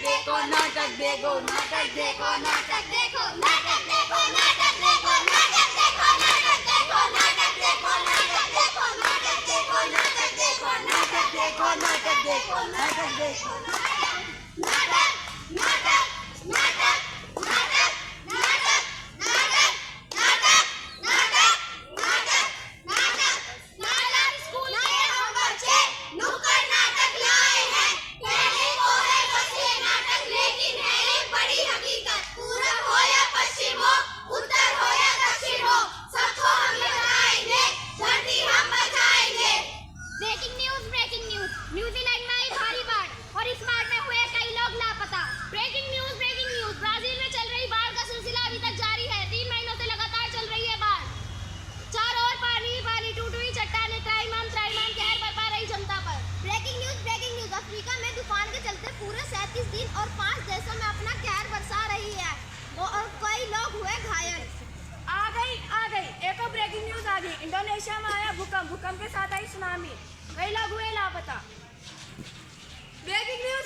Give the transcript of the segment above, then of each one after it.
देखो, नाटक देखो, नाटक देखो, नाटक देखो, नाटक देखो, नाटक देखो, नाटक देखो, नाटक देखो, नाटक देखो, नाटक देखो, नाटक देखो, नाटक देखो, नाटक देखो, नाटक देखो, नाटक देखो, नाटक, नाटक, नाटक, नाटक, नाटक, नाटक, नाटक, नाटक, नाटक, नाटक, नाटक। स्कूल के हम बच्चे नुक्कड़ नाटक लाए हैं। कहने को है बस ये नाटक, लेकिन है ये बड़ी हकीकत। पूरब हो या पश्चिम हो, उत्तर हो या दक्षिण हो, सबको हम बताएंगे, धरती हम बचाएंगे। Breaking news, breaking news. New Zealand में आई भारी बाढ़ और इस बाढ़ में हुए कई लोग लापता। Breaking news, breaking news. Brazil में चल रही बाढ़ का सिलसिला अभी तक जारी है। 3 महीनों से लगातार चल रही है बाढ़। चारों ओर पानी ही पानी, टूटी हुई चट्टानें, त्राहिमाम कहर बरपा रही जनता पर। Breaking news, breaking news. Africa में तूफान के चलते पूरे 37 दिन और 5 देशों में अपना कहर बरसा रही है और कई लोग हुए घायल। आ गई एक और ब्रेकिंग न्यूज आ गई। इंडोनेशिया में आया भूकंप, भूकंप के साथ आई सुनामी, कई लोग हुए लापता। Breaking news.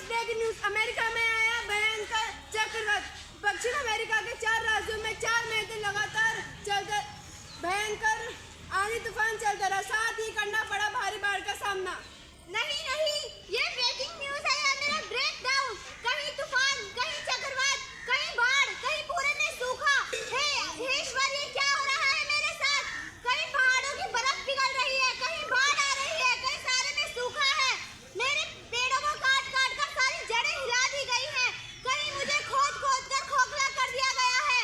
अमेरिका में आया भयंकर चक्रवात। दक्षिण अमेरिका के 4 राज्यों में 4 महीने लगातार चलते भयंकर आंधी तूफान चलता रहा, साथ ही करना पड़ा भारी बाढ़ का सामना। नहीं, ये ब्रेकिंग न्यूज है या मेरा ब्रेक डाउन। कहीं तूफान, कहीं चक्रवात, कहीं बाढ़, कहीं पूरे में सूखा। हे ईश्वर, ये क्या हो रहा है मेरे साथ? कहीं पहाड़ों की बर्फ पिघल रही है, कहीं बाढ़ आ रही है, कहीं सारे में सूखा है। मेरे पेड़ों को काट कर सारी जड़ें हिला दी गई हैं। कहीं मुझे खोद कर खोखला कर दिया गया है।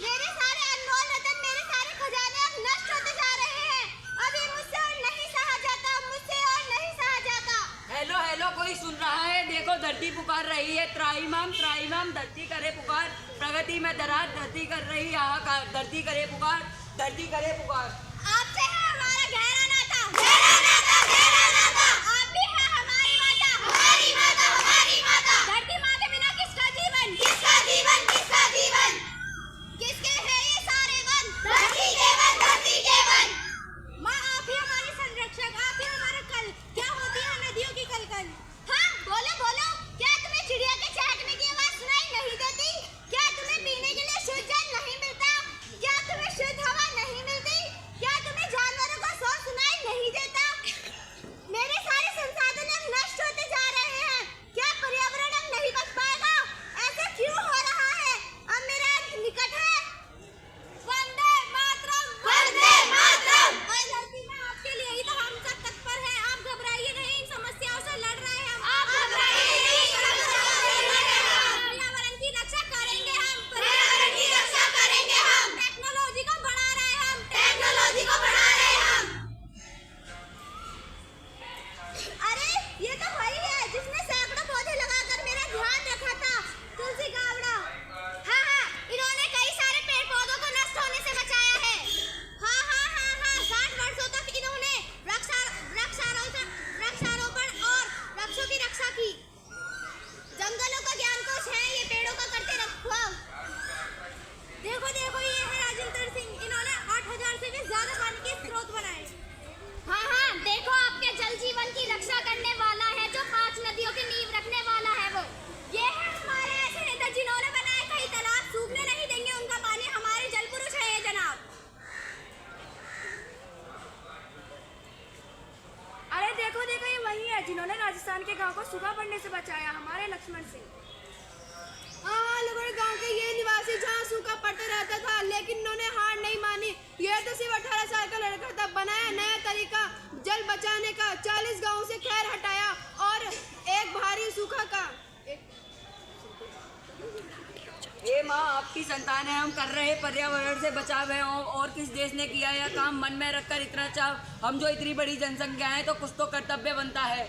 मेरे सारे अनमोल रतन, मेरे सारे खजाने अब नष्ट होते जा रहे हैं। अभी मुझसे और नहीं सहा जाता, मुझसे और नहीं सहा जाता। हेलो हेलो, कोई सुन रहा है? देखो, धरती पुकार रही है। त्राहिमाम धरती करे पुकार। प्रगति में दरार, धरती कर रही हाहाकार। धरती करे पुकार, धरती करे पुकार। आपसे है हमारा गहरा नाता, गहरा नाता, गहरा नाता। आप भी है हमारी माता, हमारी माता, हमारी माता। धरती माँ के बिना किसका जीवन, किसका जीवन, किसका जीवन? किसके है ये सारे वन? धरती के वन, धरती के वन। माँ, आप ही हमारे संरक्षक, आप ही हमारा कल। क्या होती है नदियों की कलकल? हाँ, बोलो बोलो। क्या तुम्हें चिड़िया के चहकने की आवाज सुनाई नहीं देती? क्या तुम्हें पीने के लिए शुद्ध जल नहीं मिलता? क्या तुम्हें शुद्ध हवा नहीं मिलती? क्या तुम्हें जानवरों का शोर सुनाई नहीं देता? मेरे सारे संसाधन अब नष्ट होते जा रहे हैं। क्या पर्यावरण अब नहीं बच पाएगा? ऐसा क्यों हो रहा है? अब मेरा अंत निकट है। वंदे मातरम, वंदे मातरम। और धरती में आपके लिए ही तो हम सब तत्पर हैं। आप घबराइए नहीं, इन समस्याओं से लड़ रहे हैं हम। आप घबराइए नहीं, पर्यावरण की रक्षा करेंगे हम, पर्यावरण की रक्षा करेंगे हम। टेक्नोलॉजी को बढ़ा रहे हम, टेक्नोलॉजी को बढ़ा रहे हम। अरे, ये तो वही है जिसने सैकड़ों पौधे लगाकर मेरा ध्यान रखा था, तुलसी गावड़ा। हाँ, इन्होंने कई सारे पेड़ पौधों को नष्ट होने से बचाया है। हाँ, 60 वर्षों तक इन्होंने वृक्षारोपण और वृक्षों की रक्षा की। जंगलों का ज्ञान कोश है ये, पेड़ों का करते रखवाव। देखो, ये है राजेंद्र सिंह। इन्होंने 8000 से भी ज्यादा पानी के स्रोत बनाए। हाँ, देखो, आपके जल जीवन की रक्षा करने वाला है, जो 5 नदियों की नींव रखने वाला है वो। ये है हमारे ऐसे नेता जिन्होंने बनाए कई तालाब, सूखने नहीं देंगे उनका पानी। हमारे जल पुरुष है ये जनाब। अरे देखो, ये वही है जिन्होंने राजस्थान के गांव को सूखा पड़ने से बचाया, हमारे लक्ष्मण सिंह। हाँ, लगभग गांव के ये निवासी जहाँ सूखा पड़ता रहता था, लेकिन उन्होंने हार नहीं मानी। ये तो सिर्फ 18 साल का लड़का था। बनाया नया तरीका जल बचाने का। 40 गांवों से खैर हटाया और एक भारी सूखा का। हे माँ, आपकी संतान है, हम कर रहे पर्यावरण से बचाव है। और किस देश ने किया यह काम मन में रखकर इतना चाव? हम जो इतनी बड़ी जनसंख्या है तो कुछ तो कर्तव्य बनता है।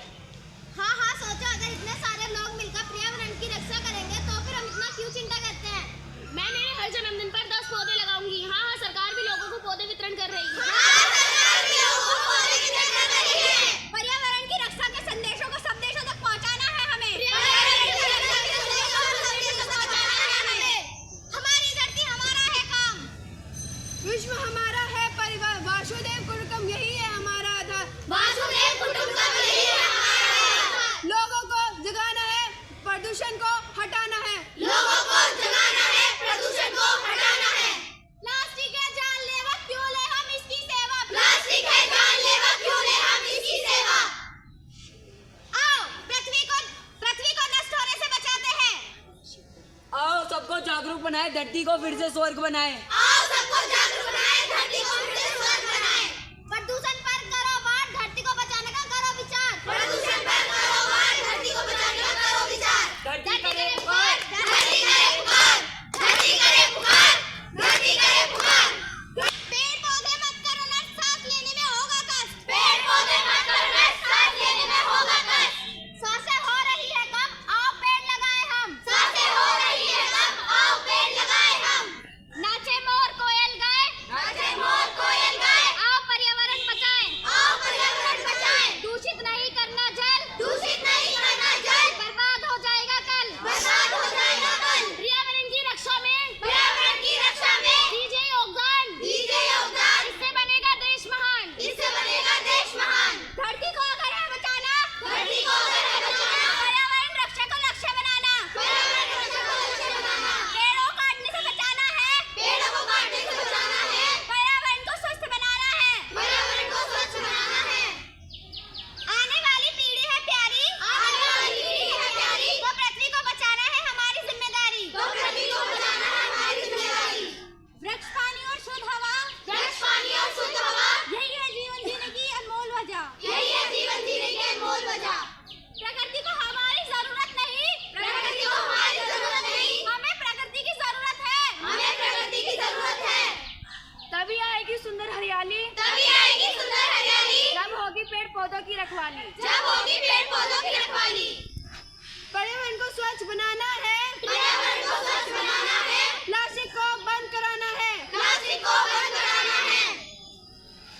हाँ, सोचो, अगर इतने सारे लोग मिलकर पर्यावरण की रक्षा करेंगे तो फिर हम इतना क्यों चिंता करते हैं? मैं मेरे हर जन्मदिन पर 10 पौधे लगाऊंगी। हाँ, सरकार भी लोगों को पौधे वितरण कर रही है। पर्यावरण की रक्षा के संदेशों को सब देशों तक पहुंचाना है हमें। हमारी धरती हमारा है काम, विश्व हमारा है परिवार। वासुदेव कुटुंबकम, यही है हमारा आधार। वासुदेव कुटुंबकम, यही है हमारा आधार। बनाए, धरती को फिर से स्वर्ग बनाए। आओ सबको जागरूक बनाएं, धरती को फिर से स्वर्ग बनाएं। प्रदूषण पर करो वार, धरती को बचाने का करो विचार। प्रदूषण पर करो वार, धरती को बचाने का करो विचार। धरती करे पुकार, धरती करे पुकार, धरती करे पुकार, धरती करे पुकार। पेड़ पौधे मत करो नष्ट, सांस लेने में होगा कष्ट। पेड़ पौधे मत करो नष्ट, सांस लेने में होगा कष्ट। सांसें हो रही है कम, आओ पेड़ लगाए हम। सांसें हो रही है कम, आओ पेड़ लगाए हम। नाचे मोर कोयल गाए, नाचे मोर कोयल गाए, आओ पर्यावरण बचाएं। आओ पर्यावरण बचाएं। दूषित नहीं करना जल, दूषित नहीं करना जल, बर्बाद हो जाएगा कल। बर्बाद हो जाएगा कल। पर्यावरण की रक्षा में पर्यावरण की रक्षा में दीजिए योगदान, दीजिए योगदान। इससे बनेगा देश महान। इससे बनेगा देश महान। धरती को अगर है बचाना, धरती को अगर है बचाना, पर्यावरण रक्षा को लक्ष्य बनाना। पर्यावरण रक्षा को लक्ष्य बनाना। पेड़ों काटने से बचाना है, पेड़ों को काटने से बचाना है, पर्यावरण को स्वस्थ बनाना है। पर्यावरण को स्वच्छ बनाना है। आने वाली पीढ़ी है प्यारी, आने वाली पीढ़ी है प्यारी, तो पृथ्वी को बचाना है हमारी जिम्मेदारी। तो पृथ्वी को बचाना है हमारी जिम्मेदारी। वृक्ष, पानी और शुद्ध हवा, वृक्ष, पानी और शुद्ध हवा, यही है जीवन जीने की अनमोल वजह। यही है जीवन जीने की अनमोल वजह। प्रकृति को हमारी जरूरत नहीं, प्रकृति को हमारी जरूरत नहीं, हमें प्रकृति की जरूरत है। हमें प्रकृति की जरूरत है। तभी आएगी सुंदर हरियाली, तभी आएगी सुंदर हरियाली, जब होगी पेड़ पौधों की रखवाली। जब होगी पेड़ पौधों की रखवाली। पर्यावरण को स्वच्छ बनाना है, पर्यावरण को स्वच्छ बनाना है, प्लास्टिक को बंद कराना है। प्लास्टिक को बंद कराना है।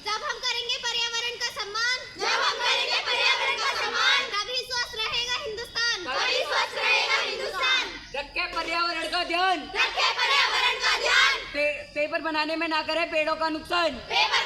जब हम करेंगे पर्यावरण का सम्मान, जब हम करेंगे पर्यावरण का सम्मान, तभी स्वस्थ रहेगा हिंदुस्तान। तभी स्वच्छ रहेगा हिंदुस्तान। रखे पर्यावरण का ध्यान, रखे पर्यावरण का ध्यान, पेपर बनाने में ना करे पेड़ों का नुकसान। पेपर